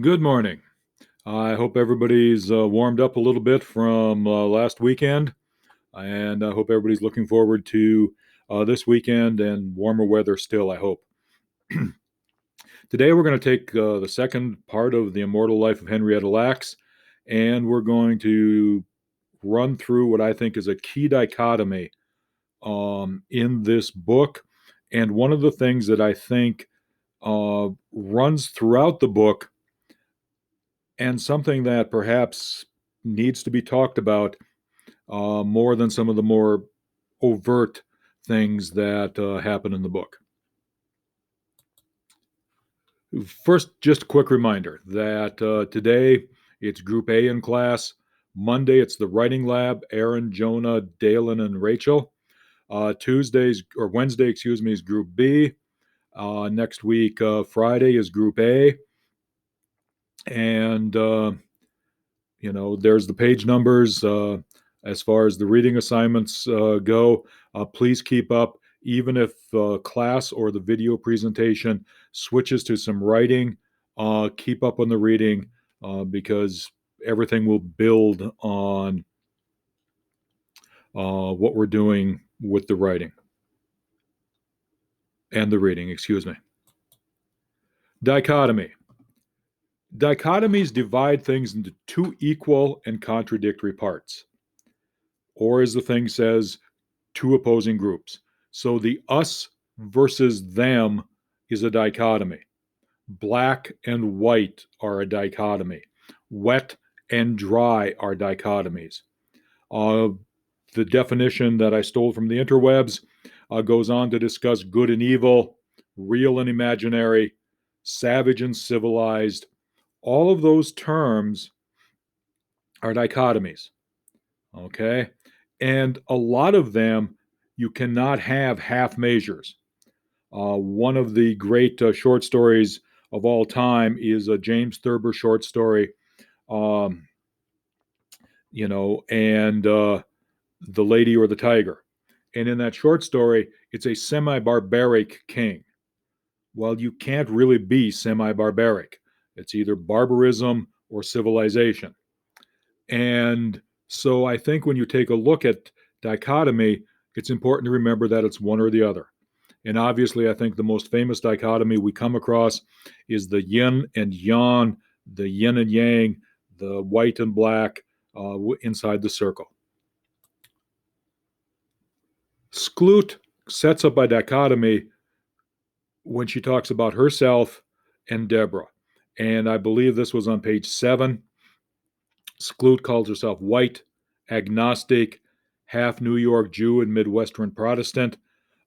Good morning. I hope everybody's warmed up a little bit from last weekend, and I hope everybody's looking forward to this weekend and warmer weather still, I hope. Today, we're going to take the second part of the immortal life of Henrietta Lacks, and we're going to run through what I think is a key dichotomy in this book. And one of the things that I think runs throughout the book and something that perhaps needs to be talked about more than some of the more overt things that happen in the book. First, just a quick reminder that today it's Group A in class. Monday, it's the writing lab, Aaron, Jonah, Dalen, and Rachel. Wednesday, is Group B. Next week, Friday, is Group A. And there's the page numbers. As far as the reading assignments go, please keep up. Even if class or the video presentation switches to some writing, keep up on the reading because everything will build on what we're doing with the writing and the reading, excuse me. Dichotomy. Dichotomies divide things into two equal and contradictory parts. Or as the thing says, two opposing groups. So the us versus them is a dichotomy. Black and white are a dichotomy. Wet and dry are dichotomies. The definition that I stole from the interwebs goes on to discuss good and evil, real and imaginary, savage and civilized. All of those terms are dichotomies. Okay? And a lot of them, you cannot have half measures. One of the great short stories of all time is a James Thurber short story, and The Lady or the Tiger. And in that short story, it's a semi-barbaric king. Well, you can't really be semi-barbaric. It's either barbarism or civilization. And so I think when you take a look at dichotomy, it's important to remember that it's one or the other. And obviously, I think the most famous dichotomy we come across is the yin and yang, the yin and yang, the white and black inside the circle. Skloot sets up a dichotomy when she talks about herself and Deborah. And I believe this was on page 7. Skloot calls herself white, agnostic, half New York Jew and Midwestern Protestant,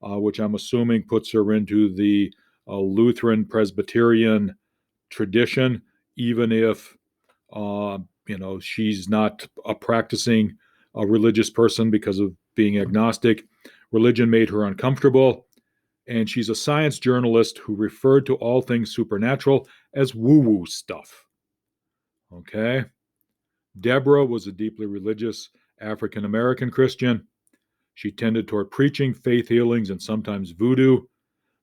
which I'm assuming puts her into the Lutheran Presbyterian tradition, even if she's not a practicing religious person because of being agnostic. Religion made her uncomfortable, and she's a science journalist who referred to all things supernatural as woo-woo stuff. Okay? Deborah was a deeply religious African American Christian. She tended toward preaching, faith healings, and sometimes voodoo.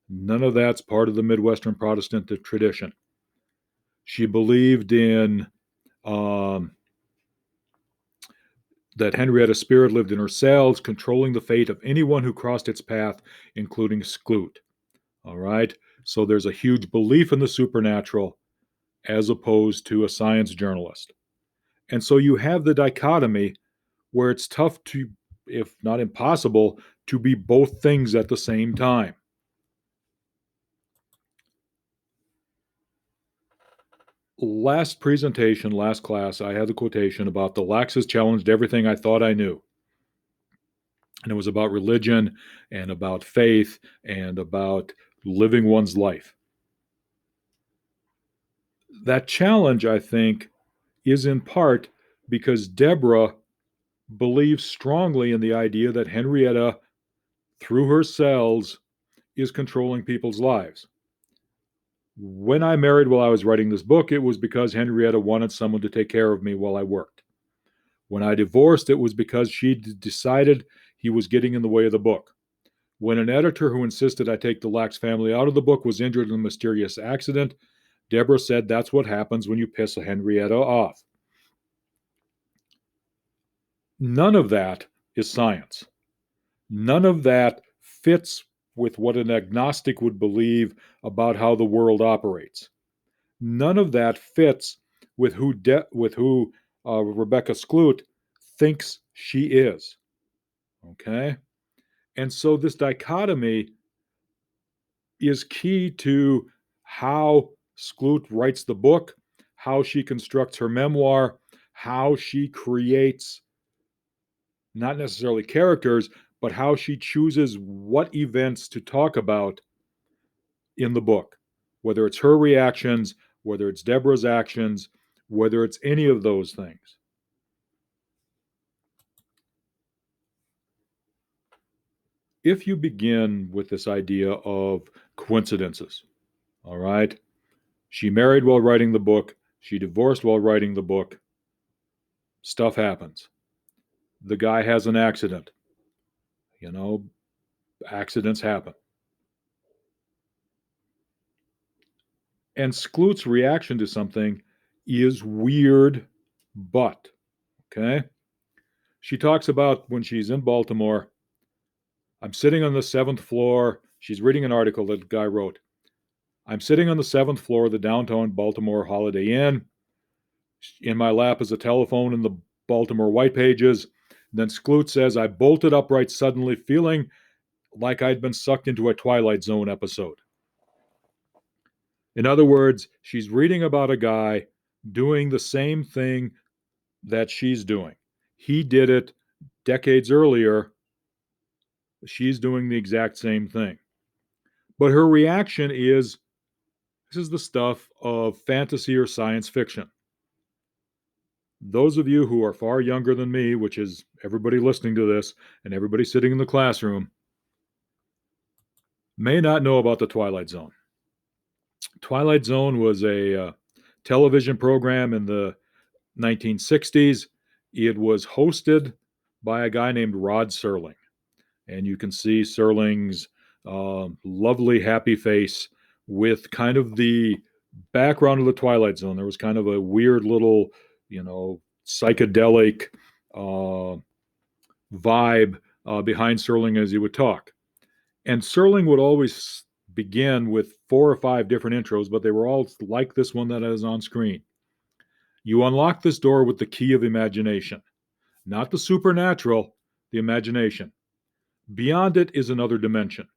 None of that's part of the Midwestern Protestant tradition. She believed in that Henrietta's spirit lived in her cells, controlling the fate of anyone who crossed its path, including Skloot. All right? So there's a huge belief in the supernatural as opposed to a science journalist. And so you have the dichotomy where it's tough to, if not impossible, to be both things at the same time. Last class, I had the quotation about the Laxes challenged everything I thought I knew. And it was about religion and about faith and about living one's life. That challenge, I think, is in part because Deborah believes strongly in the idea that Henrietta, through her cells, is controlling people's lives. When I married while I was writing this book, it was because Henrietta wanted someone to take care of me while I worked. When I divorced, it was because she decided he was getting in the way of the book. When an editor who insisted I take the Lax family out of the book was injured in a mysterious accident, Deborah said that's what happens when you piss a Henrietta off. None of that is science. None of that fits with what an agnostic would believe about how the world operates. None of that fits with who Rebecca Skloot thinks she is. Okay? And so this dichotomy is key to how Skloot writes the book, how she constructs her memoir, how she creates not necessarily characters, but how she chooses what events to talk about in the book, whether it's her reactions, whether it's Deborah's actions, whether it's any of those things. If you begin with this idea of coincidences, all right, she married while writing the book, she divorced while writing the book, stuff happens. The guy has an accident. Accidents happen. And Skloot's reaction to something is weird, but, okay? She talks about when she's in Baltimore. I'm sitting on the 7th floor. She's reading an article that the guy wrote. I'm sitting on the 7th floor of the downtown Baltimore Holiday Inn. In my lap is a telephone and the Baltimore White Pages. Then Skloot says, I bolted upright suddenly, feeling like I'd been sucked into a Twilight Zone episode. In other words, she's reading about a guy doing the same thing that she's doing. He did it decades earlier. She's doing the exact same thing. But her reaction is, this is the stuff of fantasy or science fiction. Those of you who are far younger than me, which is everybody listening to this and everybody sitting in the classroom, may not know about the Twilight Zone. Twilight Zone was a television program in the 1960s. It was hosted by a guy named Rod Serling. And you can see Serling's lovely, happy face with kind of the background of the Twilight Zone. There was kind of a weird little, psychedelic vibe behind Serling as he would talk. And Serling would always begin with 4 or 5 different intros, but they were all like this one that is on screen. You unlock this door with the key of imagination, not the supernatural, the imagination. Beyond it is another dimension,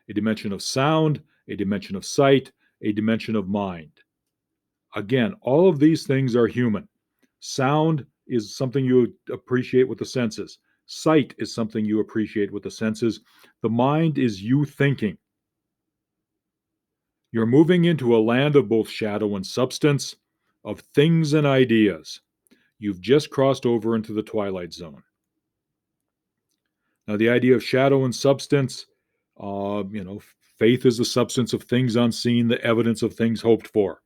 a dimension of sound, a dimension of sight, a dimension of mind. Again, all of these things are human. Sound is something you appreciate with the senses. Sight is something you appreciate with the senses. The mind is you thinking. You're moving into a land of both shadow and substance, of things and ideas. You've just crossed over into the Twilight Zone. Now, the idea of shadow and substance, faith is the substance of things unseen, the evidence of things hoped for.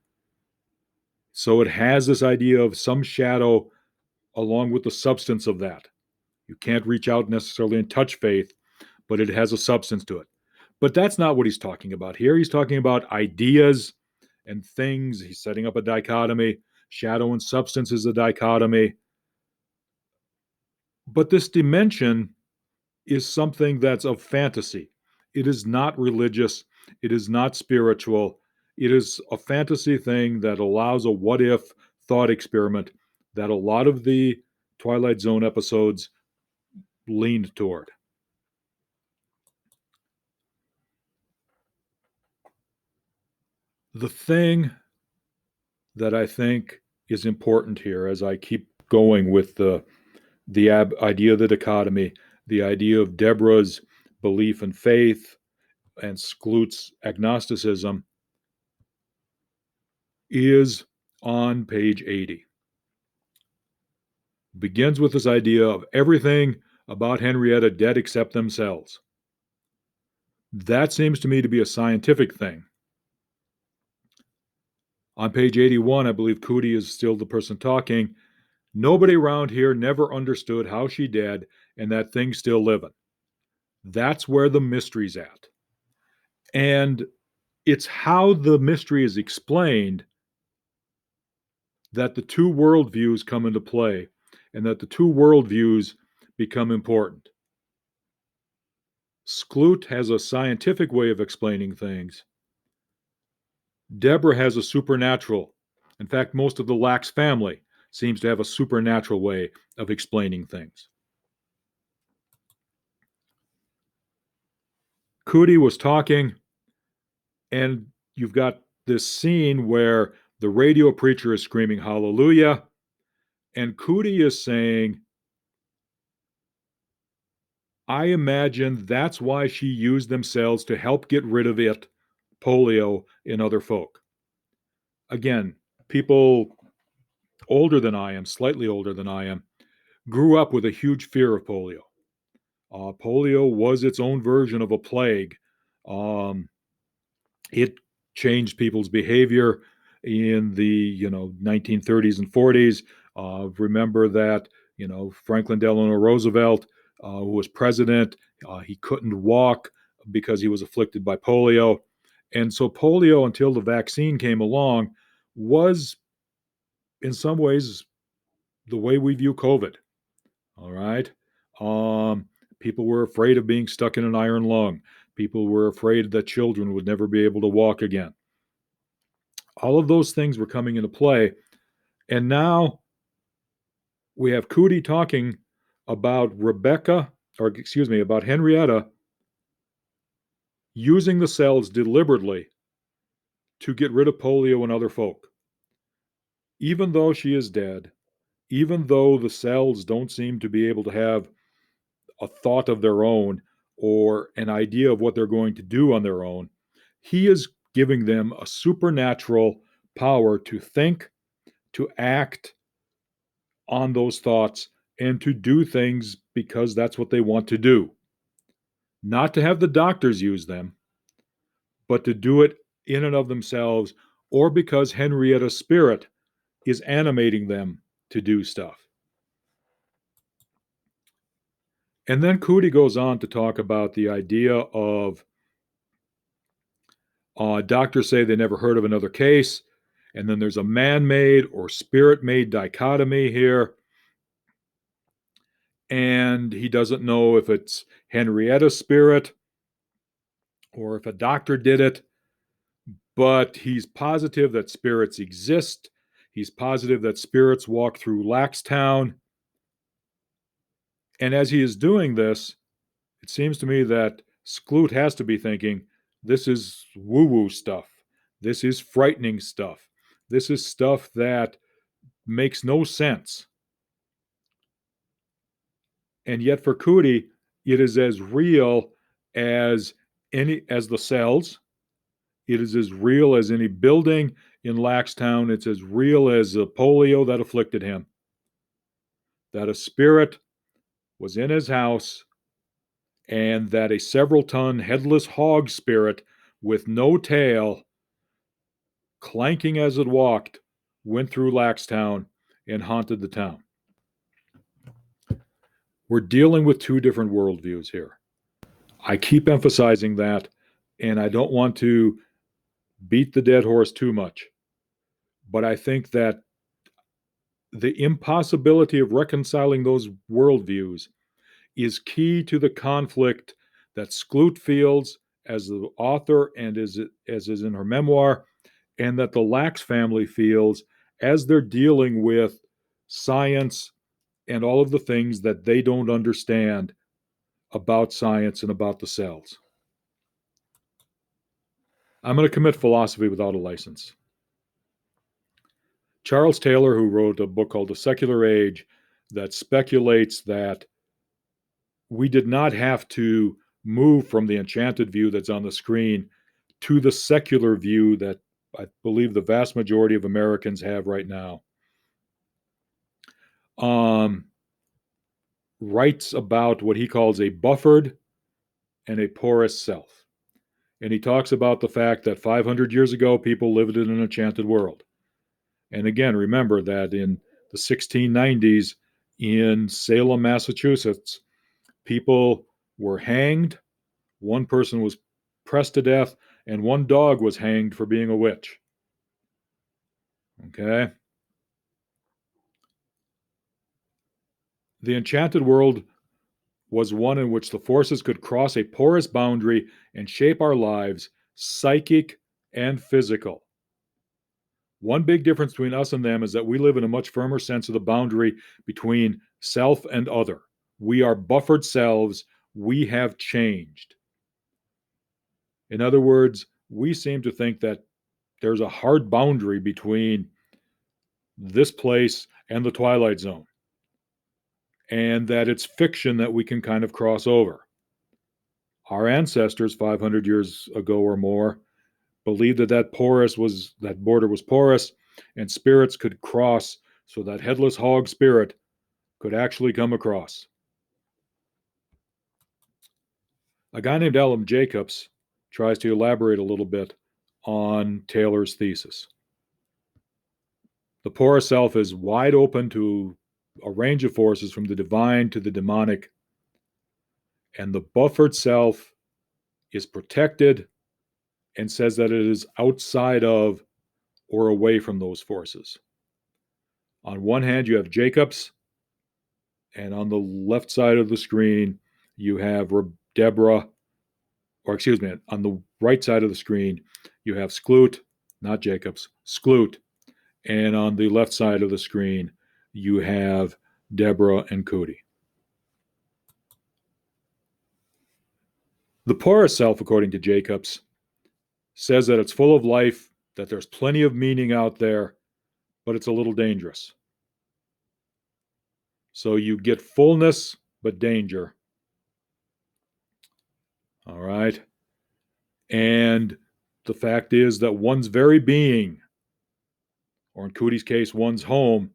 So it has this idea of some shadow along with the substance of that. You can't reach out necessarily and touch faith, but it has a substance to it. But that's not what he's talking about here. He's talking about ideas and things. He's setting up a dichotomy. Shadow and substance is a dichotomy. But this dimension is something that's of fantasy. It is not religious. It is not spiritual. It is a fantasy thing that allows a what if thought experiment that a lot of the Twilight Zone episodes leaned toward. The thing that I think is important here as I keep going with the idea of the dichotomy, the idea of Deborah's belief and faith and Skloot's agnosticism is on page 80. Begins with this idea of everything about Henrietta dead except themselves. That seems to me to be a scientific thing. On page 81, I believe Cootie is still the person talking. Nobody around here never understood how she dead and that thing's still living. That's where the mystery's at. And it's how the mystery is explained that the two worldviews come into play and that the two worldviews become important. Skloot has a scientific way of explaining things. Deborah has a supernatural. In fact, most of the Lax family seems to have a supernatural way of explaining things. Cootie was talking, and you've got this scene where the radio preacher is screaming hallelujah, and Cootie is saying, I imagine that's why she used themselves to help get rid of it, polio, in other folk. Again, people older than I am, slightly older than I am, grew up with a huge fear of polio. Polio was its own version of a plague. Um, it changed people's behavior in the 1930s and 40s. Remember that Franklin Delano Roosevelt, who was president, he couldn't walk because he was afflicted by polio, and so polio, until the vaccine came along, was in some ways the way we view COVID. All right. Um, People were afraid of being stuck in an iron lung. People were afraid that children would never be able to walk again. All of those things were coming into play. And now we have Cootie talking about about Henrietta using the cells deliberately to get rid of polio and other folk. Even though she is dead, even though the cells don't seem to be able to have a thought of their own or an idea of what they're going to do on their own, he is giving them a supernatural power to think, to act on those thoughts, and to do things because that's what they want to do. Not to have the doctors use them, but to do it in and of themselves, or because Henrietta's spirit is animating them to do stuff. And then Cootie goes on to talk about the idea of doctors say they never heard of another case, and then there's a man-made or spirit-made dichotomy here, and he doesn't know if it's Henrietta's spirit or if a doctor did it, but he's positive that spirits exist. He's positive that spirits walk through Laxtown. And as he is doing this, it seems to me that Skloot has to be thinking, this is woo-woo stuff. This is frightening stuff. This is stuff that makes no sense. And yet for Cootie, it is as real as the cells. It is as real as any building in Laxtown. It's as real as the polio that afflicted him. That a spirit was in his house, and that a several-ton headless hog spirit with no tail, clanking as it walked, went through Laxtown and haunted the town. We're dealing with two different worldviews here. I keep emphasizing that, and I don't want to beat the dead horse too much. But I think that the impossibility of reconciling those worldviews is key to the conflict that Skloot feels as the author and as is in her memoir, and that the Lax family feels as they're dealing with science and all of the things that they don't understand about science and about the cells. I'm going to commit philosophy without a license. Charles Taylor, who wrote a book called The Secular Age, that speculates that we did not have to move from the enchanted view that's on the screen to the secular view that I believe the vast majority of Americans have right now. Writes about what he calls a buffered and a porous self. And he talks about the fact that 500 years ago, people lived in an enchanted world. And again, remember that in the 1690s in Salem, Massachusetts, people were hanged, one person was pressed to death, and one dog was hanged for being a witch. Okay? The enchanted world was one in which the forces could cross a porous boundary and shape our lives, psychic and physical. One big difference between us and them is that we live in a much firmer sense of the boundary between self and other. We are buffered selves. We have changed. In other words, we seem to think that there's a hard boundary between this place and the Twilight Zone, and that it's fiction that we can kind of cross over. Our ancestors, 500 years ago or more, believed that that border was porous, and spirits could cross, so that headless hog spirit could actually come across. A guy named Alan Jacobs tries to elaborate a little bit on Taylor's thesis. The porous self is wide open to a range of forces from the divine to the demonic, and the buffered self is protected and says that it is outside of or away from those forces. On one hand, you have Jacobs, and on the left side of the screen, you have Deborah, or excuse me, on the right side of the screen, you have Skloot, not Jacobs, Skloot, and on the left side of the screen, you have Deborah and Cody. The porous self, according to Jacobs, says that it's full of life, that there's plenty of meaning out there, but it's a little dangerous. So you get fullness, but danger. All right. And the fact is that one's very being, or in Cody's case, one's home,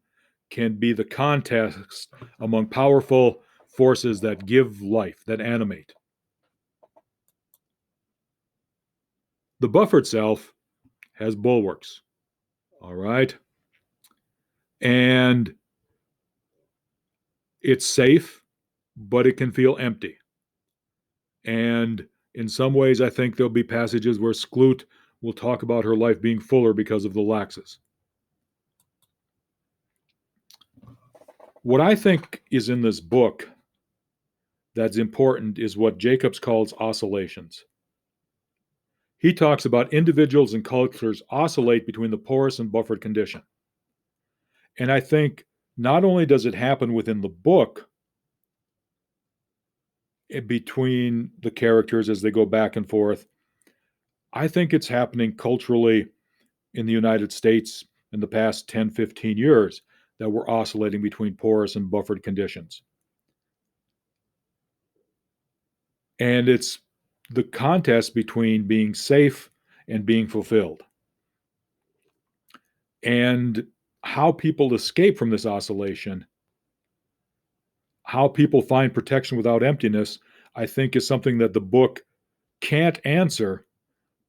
can be the context among powerful forces that give life, that animate. The buffered self has bulwarks. All right. And it's safe, but it can feel empty. And in some ways, I think there'll be passages where Skloot will talk about her life being fuller because of the laxes. What I think is in this book that's important is what Jacobs calls oscillations. He talks about individuals and cultures oscillate between the porous and buffered condition. And I think not only does it happen within the book, between the characters as they go back and forth, I think it's happening culturally in the United States in the past 10, 15 years that we're oscillating between porous and buffered conditions. And it's the contest between being safe and being fulfilled. And how people escape from this oscillation, how people find protection without emptiness, I think is something that the book can't answer,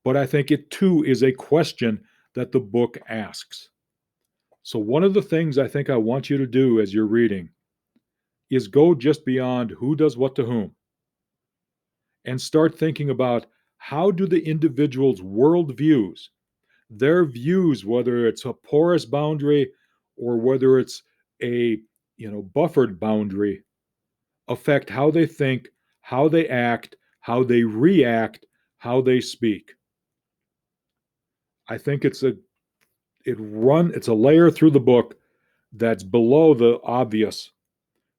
but I think it too is a question that the book asks. So, one of the things I think I want you to do as you're reading is go just beyond who does what to whom and start thinking about how do the individual's worldviews, their views, whether it's a porous boundary or whether it's a buffered boundary, affect how they think, how they act, how they react, how they speak. I think it's a layer through the book that's below the obvious,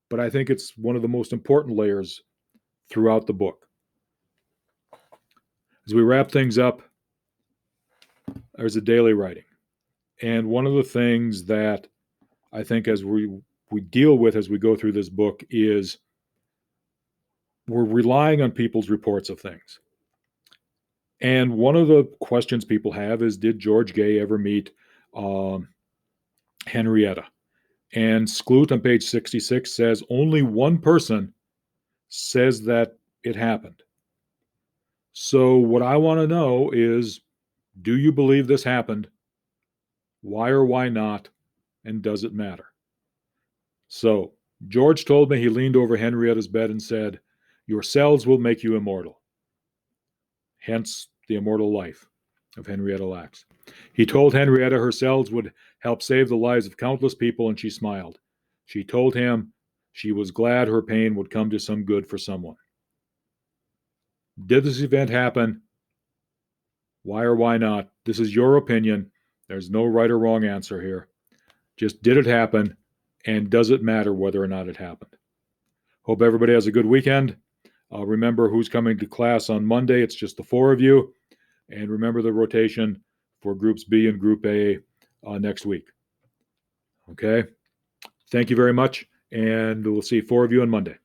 but I think it's one of the most important layers throughout the book. As we wrap things up, there's a daily writing. And one of the things that I think as we deal with as we go through this book is we're relying on people's reports of things. And one of the questions people have is, did George Gay ever meet Henrietta? And Skloot on page 66 says only one person says that it happened. So what I want to know is, do you believe this happened? Why or why not? And does it matter? So George told me he leaned over Henrietta's bed and said, your cells will make you immortal. Hence the immortal life of Henrietta Lacks. He told Henrietta her cells would help save the lives of countless people, and she smiled. She told him She was glad her pain would come to some good for someone. Did this event happen? Why or why not? This is your opinion. There's no right or wrong answer here. Just did it happen? And does it matter whether or not it happened? Hope everybody has a good weekend. Remember who's coming to class on Monday. It's just the four of you. And remember the rotation for Groups B and Group A next week. Okay? Thank you very much. And we'll see four of you on Monday.